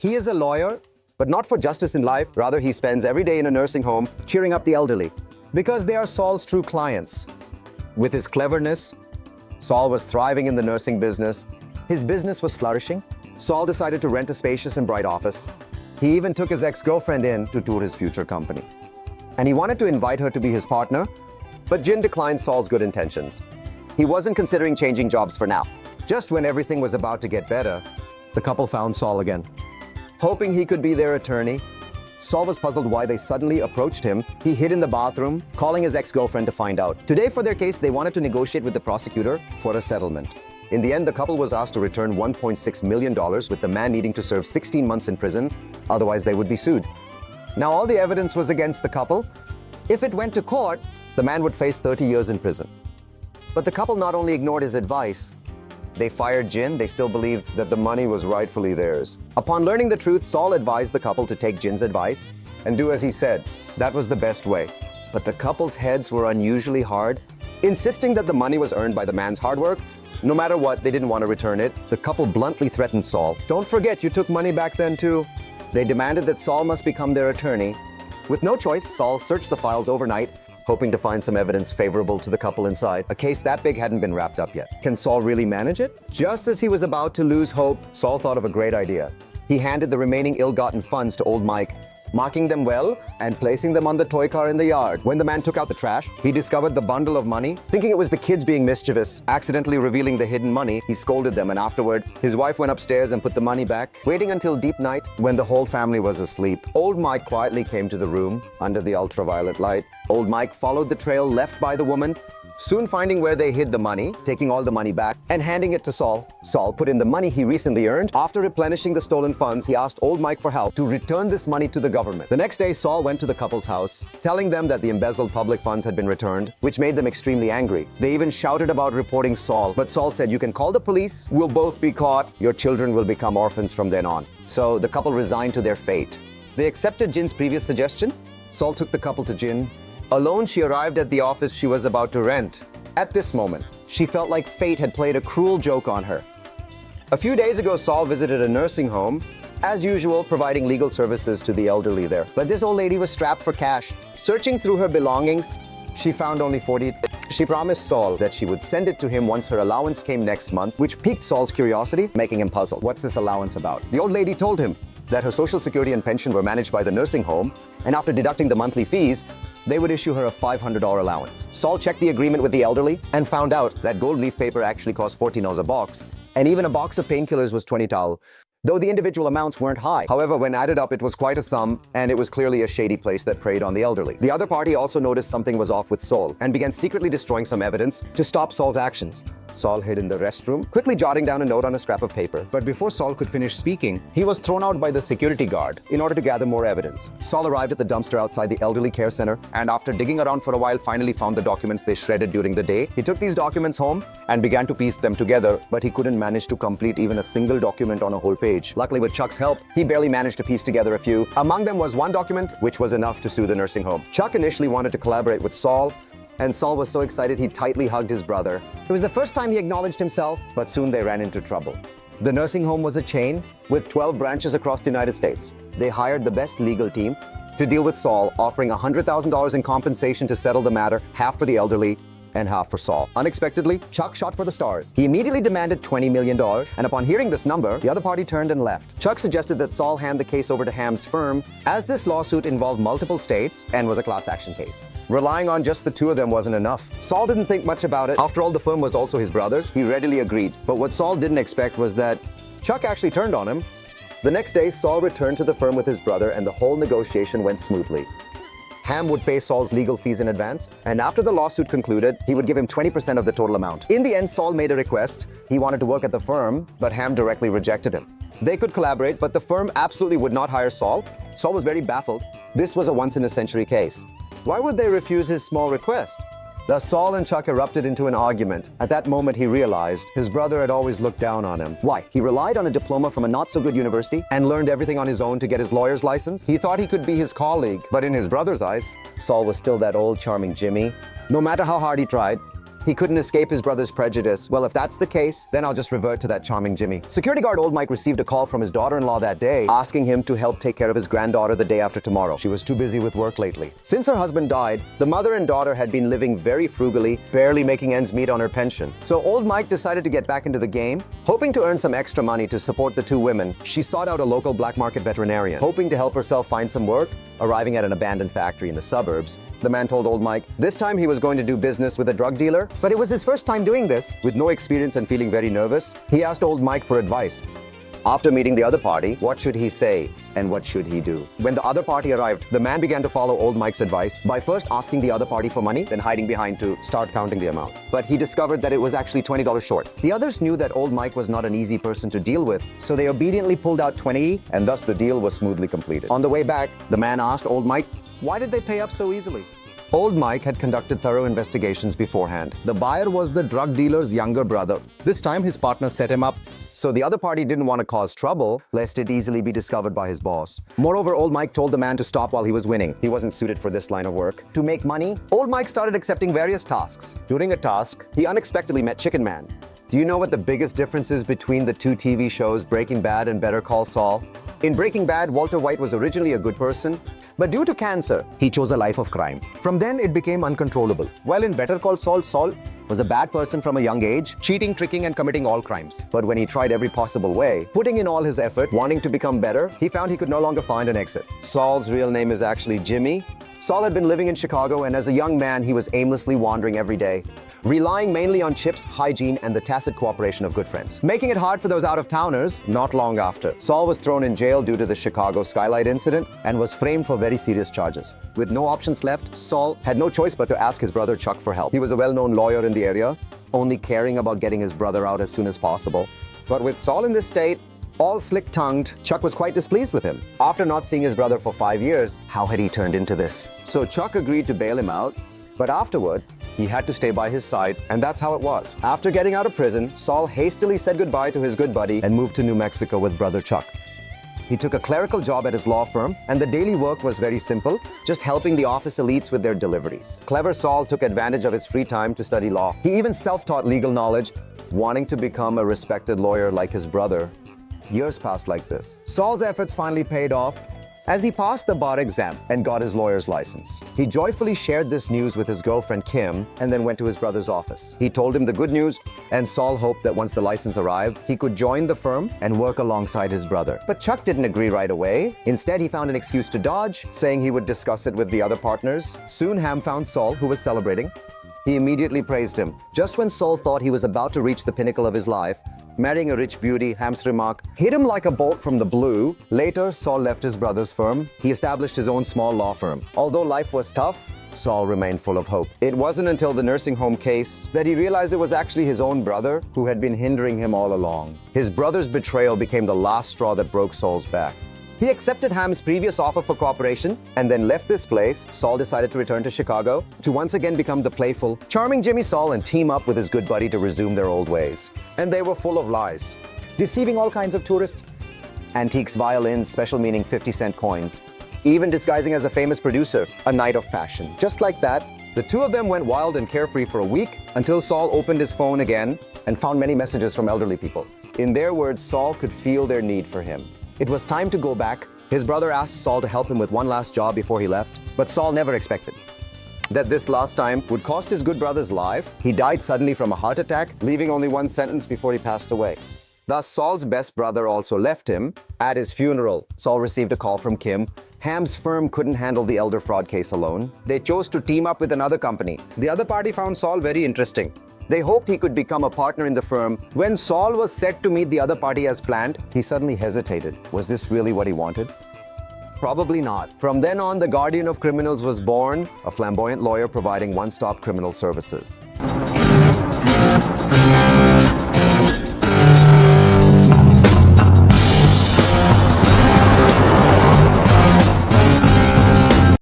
He is a lawyer, but not for justice in life. Rather, he spends every day in a nursing home cheering up the elderly because they are Saul's true clients. With his cleverness, Saul was thriving in the nursing business. His business was flourishing. Saul decided to rent a spacious and bright office. He even took his ex-girlfriend in to tour his future company. And he wanted to invite her to be his partner, but Jin declined Saul's good intentions. He wasn't considering changing jobs for now. Just when everything was about to get better, the couple found Saul again. Hoping he could be their attorney, Saul was puzzled why they suddenly approached him. He hid in the bathroom, calling his ex-girlfriend to find out. Today, for their case, they wanted to negotiate with the prosecutor for a settlement. In the end, the couple was asked to return $1.6 million, with the man needing to serve 16 months in prison, otherwise they would be sued. Now, all the evidence was against the couple. If it went to court, the man would face 30 years in prison. But the couple not only ignored his advice, they fired Jin. They still believed that the money was rightfully theirs. Upon learning the truth, Saul advised the couple to take Jin's advice and do as he said. That was the best way. But the couple's heads were unusually hard, insisting that the money was earned by the man's hard work. No matter what, they didn't want to return it. The couple bluntly threatened Saul. "Don't forget, you took money back then too." They demanded that Saul must become their attorney. With no choice, Saul searched the files overnight, hoping to find some evidence favorable to the couple inside. A case that big hadn't been wrapped up yet. Can Saul really manage it? Just as he was about to lose hope, Saul thought of a great idea. He handed the remaining ill-gotten funds to old Mike, marking them well and placing them on the toy car in the yard. When the man took out the trash, he discovered the bundle of money. Thinking it was the kids being mischievous, accidentally revealing the hidden money, he scolded them, and afterward, his wife went upstairs and put the money back, waiting until deep night when the whole family was asleep. Old Mike quietly came to the room under the ultraviolet light. Old Mike followed the trail left by the woman, soon finding where they hid the money, taking all the money back, and handing it to Saul. Saul put in the money he recently earned. After replenishing the stolen funds, he asked old Mike for help to return this money to the government. The next day, Saul went to the couple's house, telling them that the embezzled public funds had been returned, which made them extremely angry. They even shouted about reporting Saul, but Saul said, "You can call the police, we'll both be caught, your children will become orphans from then on." So the couple resigned to their fate. They accepted Jin's previous suggestion. Saul took the couple to Jin. Alone, she arrived at the office she was about to rent. At this moment, she felt like fate had played a cruel joke on her. A few days ago, Saul visited a nursing home, as usual, providing legal services to the elderly there. But this old lady was strapped for cash. Searching through her belongings, she found only 40. She promised Saul that she would send it to him once her allowance came next month, which piqued Saul's curiosity, making him puzzled. What's this allowance about? The old lady told him that her social security and pension were managed by the nursing home, and after deducting the monthly fees, they would issue her a $500 allowance. Saul checked the agreement with the elderly and found out that gold leaf paper actually cost $14 a box, and even a box of painkillers was $20. Though the individual amounts weren't high. However, when added up, it was quite a sum, and it was clearly a shady place that preyed on the elderly. The other party also noticed something was off with Saul and began secretly destroying some evidence to stop Saul's actions. Saul hid in the restroom, quickly jotting down a note on a scrap of paper. But before Saul could finish speaking, he was thrown out by the security guard in order to gather more evidence. Saul arrived at the dumpster outside the elderly care center, and after digging around for a while, finally found the documents they shredded during the day. He took these documents home and began to piece them together, but he couldn't manage to complete even a single document on a whole page. Luckily, with Chuck's help, he barely managed to piece together a few. Among them was one document, which was enough to sue the nursing home. Chuck initially wanted to collaborate with Saul, and Saul was so excited he tightly hugged his brother. It was the first time he acknowledged himself, but soon they ran into trouble. The nursing home was a chain with 12 branches across the United States. They hired the best legal team to deal with Saul, offering $100,000 in compensation to settle the matter, half for the elderly and half for Saul. Unexpectedly, Chuck shot for the stars. He immediately demanded $20 million, and upon hearing this number, the other party turned and left. Chuck suggested that Saul hand the case over to Ham's firm, as this lawsuit involved multiple states and was a class action case. Relying on just the two of them wasn't enough. Saul didn't think much about it. After all, the firm was also his brother's. He readily agreed. But what Saul didn't expect was that Chuck actually turned on him. The next day, Saul returned to the firm with his brother, and the whole negotiation went smoothly. Ham would pay Saul's legal fees in advance, and after the lawsuit concluded, he would give him 20% of the total amount. In the end, Saul made a request. He wanted to work at the firm, but Ham directly rejected him. They could collaborate, but the firm absolutely would not hire Saul. Saul was very baffled. This was a once-in-a-century case. Why would they refuse his small request? Thus, Saul and Chuck erupted into an argument. At that moment, he realized his brother had always looked down on him. Why? He relied on a diploma from a not-so-good university and learned everything on his own to get his lawyer's license. He thought he could be his colleague, but in his brother's eyes, Saul was still that old, charming Jimmy. No matter how hard he tried, he couldn't escape his brother's prejudice. Well, if that's the case, then I'll just revert to that charming Jimmy. Security guard Old Mike received a call from his daughter-in-law that day, asking him to help take care of his granddaughter the day after tomorrow. She was too busy with work lately. Since her husband died, the mother and daughter had been living very frugally, barely making ends meet on her pension. So Old Mike decided to get back into the game. Hoping to earn some extra money to support the two women, she sought out a local black market veterinarian, hoping to help herself find some work. Arriving at an abandoned factory in the suburbs, the man told Old Mike this time he was going to do business with a drug dealer, but it was his first time doing this. With no experience and feeling very nervous, he asked Old Mike for advice. After meeting the other party, what should he say and what should he do? When the other party arrived, the man began to follow Old Mike's advice by first asking the other party for money, then hiding behind to start counting the amount. But he discovered that it was actually $20 short. The others knew that Old Mike was not an easy person to deal with, so they obediently pulled out 20, and thus the deal was smoothly completed. On the way back, the man asked Old Mike, why did they pay up so easily? Old Mike had conducted thorough investigations beforehand. The buyer was the drug dealer's younger brother. This time his partner set him up, so the other party didn't want to cause trouble, lest it easily be discovered by his boss. Moreover, Old Mike told the man to stop while he was winning. He wasn't suited for this line of work. To make money, Old Mike started accepting various tasks. During a task, he unexpectedly met Chicken Man. Do you know what the biggest difference is between the two TV shows Breaking Bad and Better Call Saul? In Breaking Bad, Walter White was originally a good person, but due to cancer, he chose a life of crime. From then, it became uncontrollable. While in Better Call Saul, Saul was a bad person from a young age, cheating, tricking, and committing all crimes. But when he tried every possible way, putting in all his effort, wanting to become better, he found he could no longer find an exit. Saul's real name is actually Jimmy. Saul had been living in Chicago, and as a young man, he was aimlessly wandering every day, relying mainly on chips, hygiene, and the tacit cooperation of good friends, making it hard for those out-of-towners. Not long after, Saul was thrown in jail due to the Chicago skylight incident and was framed for very serious charges. With no options left, Saul had no choice but to ask his brother Chuck for help. He was a well-known lawyer in the area, only caring about getting his brother out as soon as possible. But with Saul in this state, all slick-tongued, Chuck was quite displeased with him. After not seeing his brother for 5 years, how had he turned into this? So Chuck agreed to bail him out, but afterward, he had to stay by his side, and that's how it was. After getting out of prison, Saul hastily said goodbye to his good buddy and moved to New Mexico with brother Chuck. He took a clerical job at his law firm, and the daily work was very simple, just helping the office elites with their deliveries. Clever Saul took advantage of his free time to study law. He even self-taught legal knowledge, wanting to become a respected lawyer like his brother. Years passed like this. Saul's efforts finally paid off as he passed the bar exam and got his lawyer's license. He joyfully shared this news with his girlfriend Kim and then went to his brother's office. He told him the good news, and Saul hoped that once the license arrived, he could join the firm and work alongside his brother. But Chuck didn't agree right away. Instead, he found an excuse to dodge, saying he would discuss it with the other partners. Soon Ham found Saul, who was celebrating. He immediately praised him. Just when Saul thought he was about to reach the pinnacle of his life, marrying a rich beauty, Ham's remark hit him like a bolt from the blue. Later, Saul left his brother's firm. He established his own small law firm. Although life was tough, Saul remained full of hope. It wasn't until the nursing home case that he realized it was actually his own brother who had been hindering him all along. His brother's betrayal became the last straw that broke Saul's back. He accepted Ham's previous offer for cooperation and then left this place. Saul decided to return to Chicago to once again become the playful, charming Jimmy Saul and team up with his good buddy to resume their old ways. And they were full of lies, deceiving all kinds of tourists, antiques, violins, special meaning 50-cent coins, even disguising as a famous producer, a night of passion. Just like that, the two of them went wild and carefree for a week until Saul opened his phone again and found many messages from elderly people. In their words, Saul could feel their need for him. It was time to go back. His brother asked Saul to help him with one last job before he left, but Saul never expected that this last time would cost his good brother's life. He died suddenly from a heart attack, leaving only one sentence before he passed away. Thus, Saul's best brother also left him. At his funeral, Saul received a call from Kim. Ham's firm couldn't handle the elder fraud case alone. They chose to team up with another company. The other party found Saul very interesting. They hoped he could become a partner in the firm. When Saul was set to meet the other party as planned, he suddenly hesitated. Was this really what he wanted? Probably not. From then on, the guardian of criminals was born, a flamboyant lawyer providing one-stop criminal services.